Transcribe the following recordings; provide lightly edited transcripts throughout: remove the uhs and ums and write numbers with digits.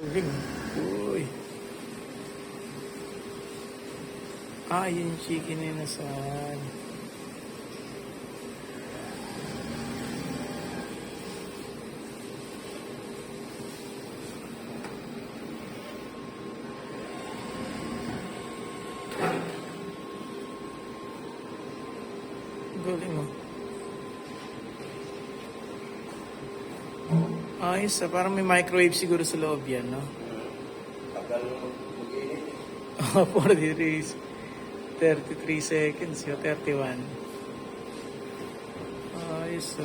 Ring. Uy. Yung chicken na nasaan. Galing mo. Ayos parang may microwave siguro sa loob yan, no? Tagal mo mag-init. 33 seconds, 31. Ayos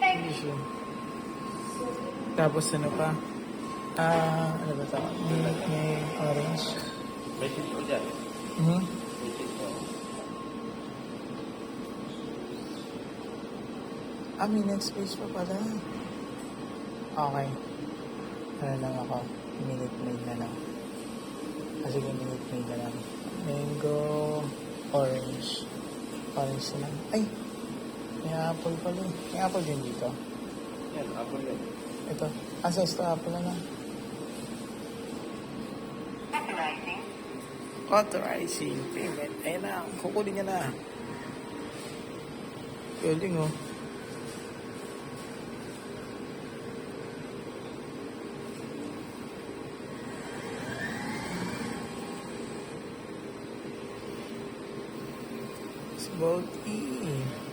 Ano siya? Tapos ano pa? Ano ba ito? May orange. May sito dyan. Mhm. May sito. May next page pa pala. Okay. Ano lang ako? Minute maid na lang. Sige, minute maid na lang. Mango, orange. Orange na lang. Ay! May apple pala. May apple din dito. Yan, apple yan. Ito. Ito apple na lang. Authorizing payment. Ayun na. Kukunin niya na. Galing oh. It's about E.